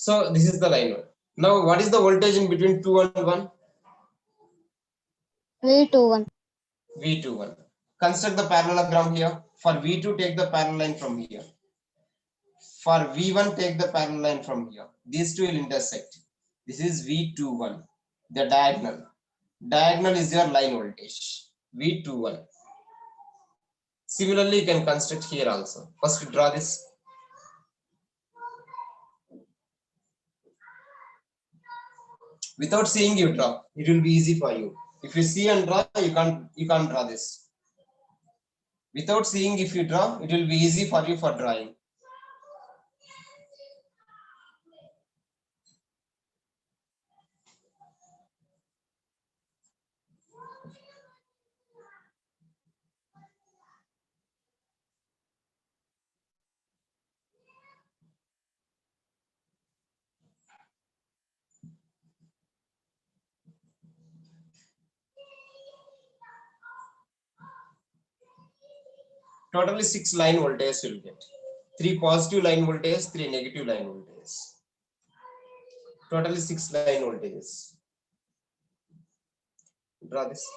So this is the line 1. Now what is the voltage in between 2 and 1? V21. V21. Construct the parallelogram here. For V2, take the parallel line from here. For V1, take the parallel line from here. These two will intersect. This is V21, the diagonal. Diagonal is your line voltage, V21. Similarly, you can construct here also. First, draw this. Without seeing, you draw. It will be easy for you. If you see and draw, you can't draw this. Without seeing, if you draw, it will be easy for you for drawing. Totally 6 line voltages you will get. 3 positive line voltages, 3 negative line voltages. Totally 6 line voltages. Draw this.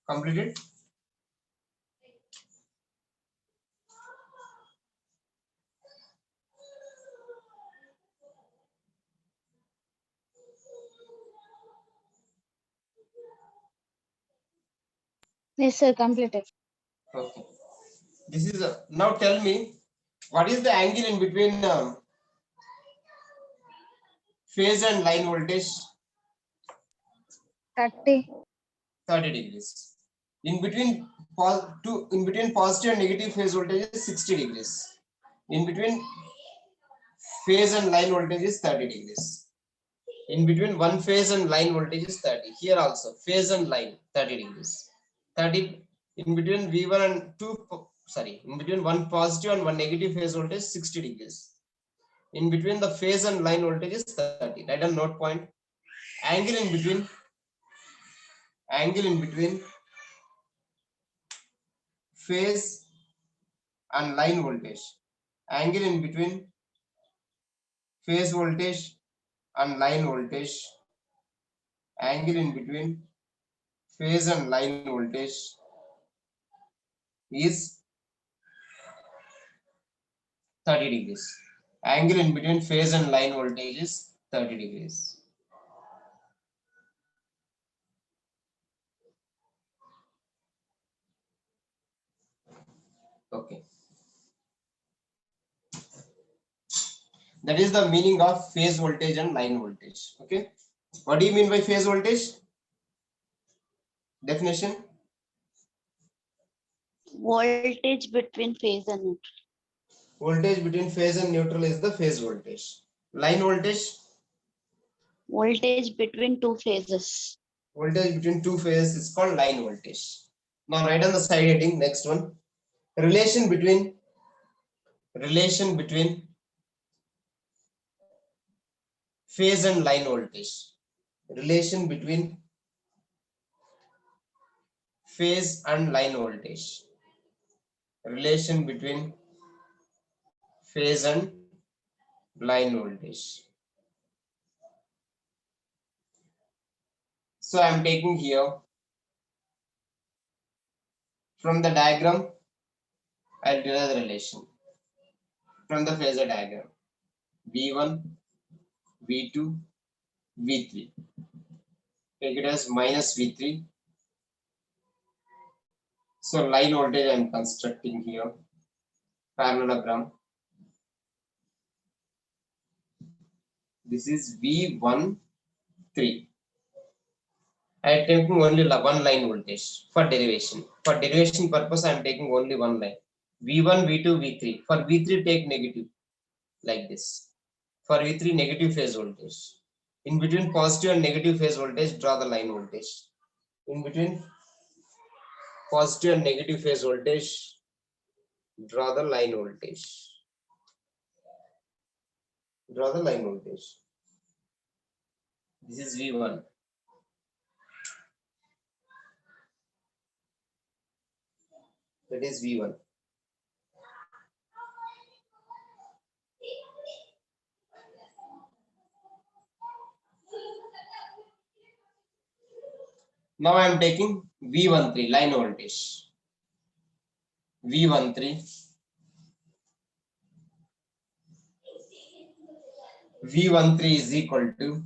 Completed? Yes, sir. Completed. Okay. This is now tell me what is the angle in between phase and line voltage? 30. 30 degrees. In between positive and negative phase voltage is 60 degrees. In between phase and line voltage is 30 degrees. In between one phase and line voltage is 30. Here also phase and line 30 degrees. 30 in between V1 and 2, sorry, in between one positive and one negative phase voltage 60 degrees. In between the phase and line voltage is 30. Write a note point. Angle in between phase and line voltage. Angle in between phase voltage and line voltage. Angle in between phase and line voltage is 30 degrees. Angle in between phase and line voltage is 30 degrees. Okay. That is the meaning of phase voltage and line voltage. Okay. What do you mean by phase voltage? Definition? Voltage between phase and neutral. Voltage between phase and neutral is the phase voltage. Line voltage? Voltage between two phases. Voltage between two phases is called line voltage. Now write on the side heading, next one. Relation between phase and line voltage. Relation between phase and line voltage. Relation between phase and line voltage. So I am taking here from the diagram, I'll derive the relation from the phasor diagram. V1, V2, V3. Take it as minus V3. So line voltage I am constructing here. Parallelogram. This is V13. I am taking only one line voltage for derivation. For derivation purpose, I am taking only one line. V1, V2, V3. For V3, take negative like this. For V3, negative phase voltage. In between positive and negative phase voltage, draw the line voltage. In between positive and negative phase voltage, draw the line voltage. Draw the line voltage. This is V1. That is V1. Now I am taking V13 line voltage. V13. V13 is equal to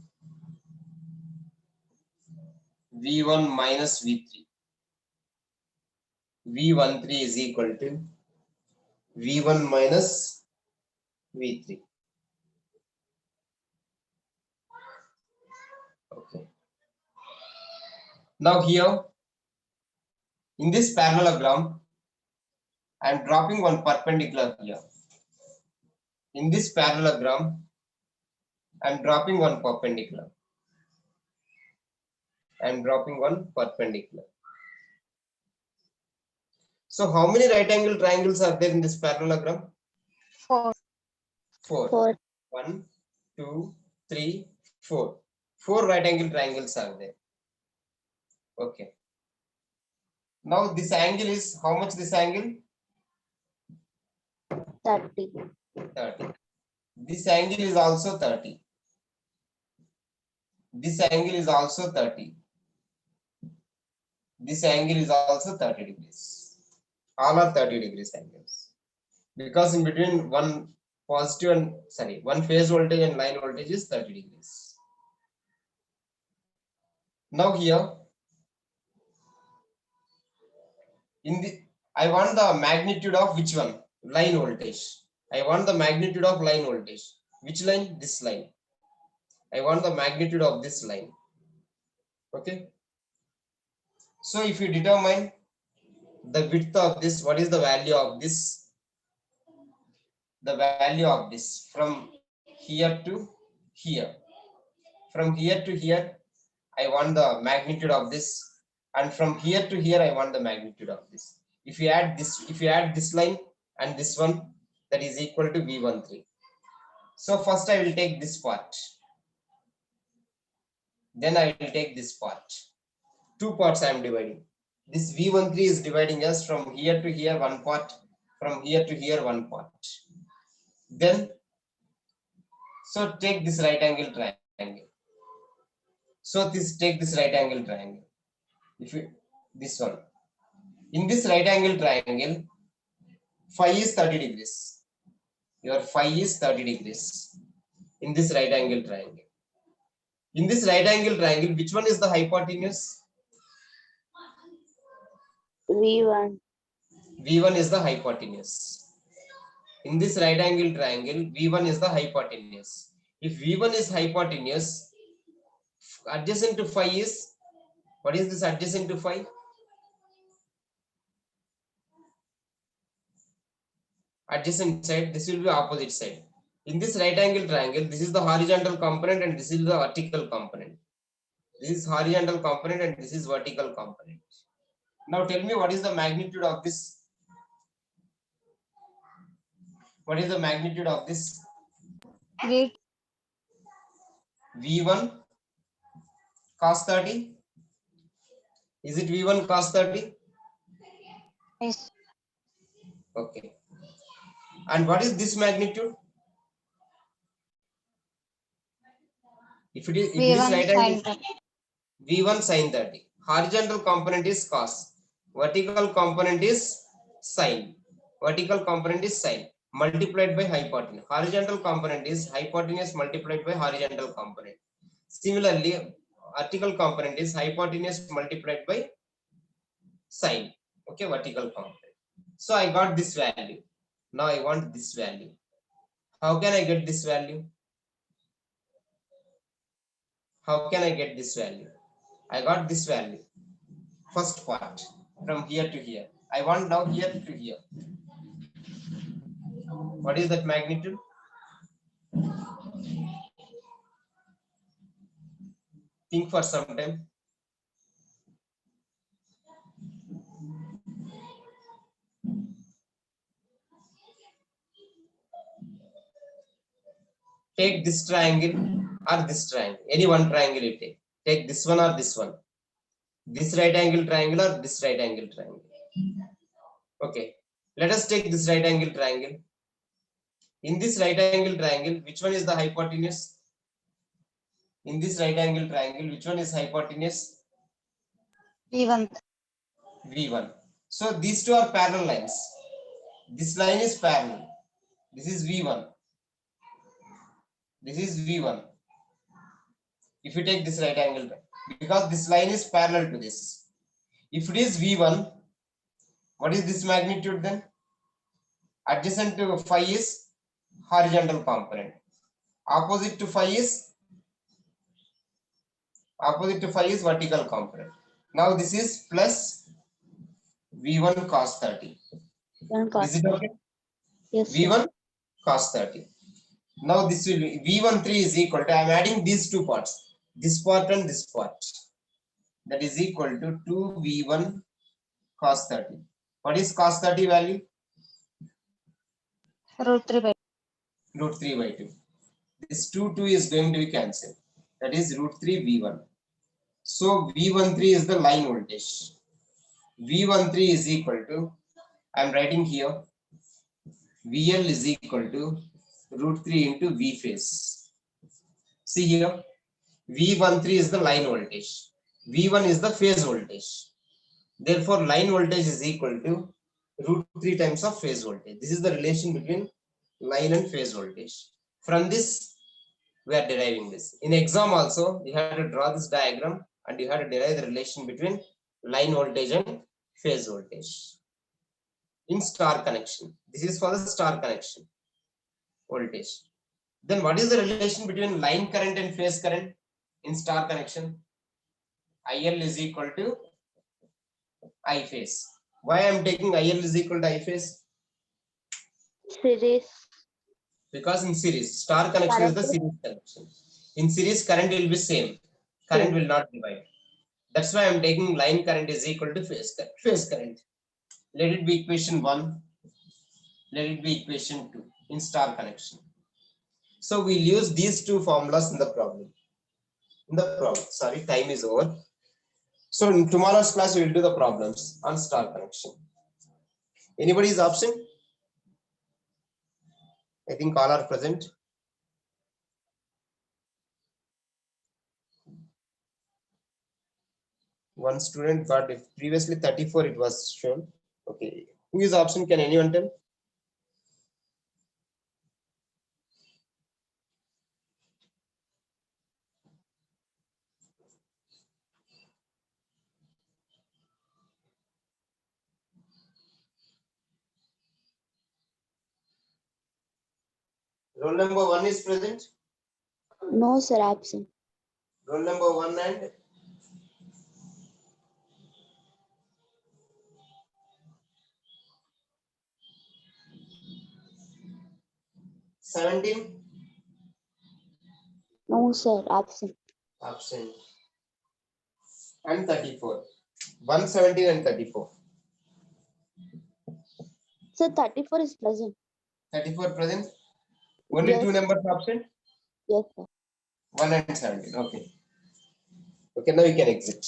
V1 minus V3. V13 is equal to V1 minus V3. Okay. Now here, in this parallelogram, I am dropping one perpendicular here. In this parallelogram, I am dropping one perpendicular. I am dropping one perpendicular. So how many right angle triangles are there in this parallelogram? 4. 4. 4. 1, 2, 3, 4. 4 right angle triangles are there. Okay. Now this angle is how much? This angle 30. 30. This angle is also 30. This angle is also 30. This angle is also 30 degrees. All are 30 degrees angles. Because in between one phase voltage and line voltage is 30 degrees. Now here, I want the magnitude of which one? Line voltage. I want the magnitude of line voltage. Which line? This line. I want the magnitude of this line. Okay. So if you determine the width of this, what is the value of this? The value of this from here to here. From here to here, I want the magnitude of this, and from here to here, I want the magnitude of this. If you add this line and this one, that is equal to V13. So first I will take this part. Then I will take this part. 2 parts I am dividing. This V13 is dividing us from here to here one part, from here to here one part. Then, so take this right angle triangle. So take this right angle triangle. This one. In this right angle triangle, phi is 30 degrees. Your phi is 30 degrees in this right angle triangle. In this right angle triangle, which one is the hypotenuse? V1. V1 is the hypotenuse. In this right angle triangle, V1 is the hypotenuse. If V1 is hypotenuse, adjacent to phi is, what is this adjacent to phi? Adjacent side, this will be opposite side. In this right angle triangle, this is the horizontal component and this is the vertical component. This is horizontal component and this is vertical component. Now tell me, what is the magnitude of this? What is the magnitude of this? V1 cos 30. Is it V1 cos 30? Yes. Okay. And what is this magnitude? If it is V1 right sin angle, 30. V1 sin 30. Horizontal component is cos. Vertical component is sin. Vertical component is sin multiplied by hypotenuse. Horizontal component is hypotenuse multiplied by horizontal component. Similarly, vertical component is hypotenuse multiplied by sin. Okay, vertical component. So I got this value. Now I want this value. How can I get this value? How can I get this value? I got this value. First part from here to here. I want now here to here. What is that magnitude? Think for some time. Take this triangle or this triangle. Any one triangle you take. Take this one or this one. This right angle triangle or this right angle triangle. Okay. Let us take this right angle triangle. In this right angle triangle, which one is the hypotenuse? In this right angle triangle, which one is hypotenuse? V1. V1. So these two are parallel lines. This line is parallel. This is V1. This is V1. If you take this right angle, because this line is parallel to this. If it is V1, what is this magnitude then? Adjacent to phi is horizontal component. Opposite to phi is vertical component. Now this is plus V1 cos 30. Is it okay? Yes, sir. V1 cos 30. Now this will be V13 is equal to, I am adding these two parts, this part and this part. That is equal to 2V1 cos 30. What is cos 30 value? √3 by Root 3 by 2. This 2 is going to be cancelled. That is root 3 V1. So V13 is the line voltage. V13 is equal to, I am writing here, VL is equal to root 3 into V phase. See here, V13 is the line voltage. V1 is the phase voltage. Therefore, line voltage is equal to root 3 times of phase voltage. This is the relation between line and phase voltage. From this, we are deriving this. In exam also, you have to draw this diagram and you have to derive the relation between line voltage and phase voltage. In star connection, this is for the star connection voltage. Then what is the relation between line current and phase current in star connection? IL is equal to I phase. Why I am taking IL is equal to I phase? Series. Because in series, star connection is the series connection. In series, current will be same. Current will not divide. That's why I am taking line current is equal to phase current. Let it be equation 1. Let it be equation 2 in star connection. So we'll use these two formulas in the problem. Sorry, time is over. So in tomorrow's class, we will do the problems on star connection. Anybody's absent? I think all are present. One student got, if previously 34 it was shown. Okay. Who is absent? Can anyone tell? Roll number 1 is present. No, sir, absent. Roll number 1 and 17. No, sir, absent. Absent. And 34. 117 and 34. Sir, 34 is present. 34 present. Only Yes. two numbers absent. Yes, sir. 1 and 17. Okay. Okay, now you can exit.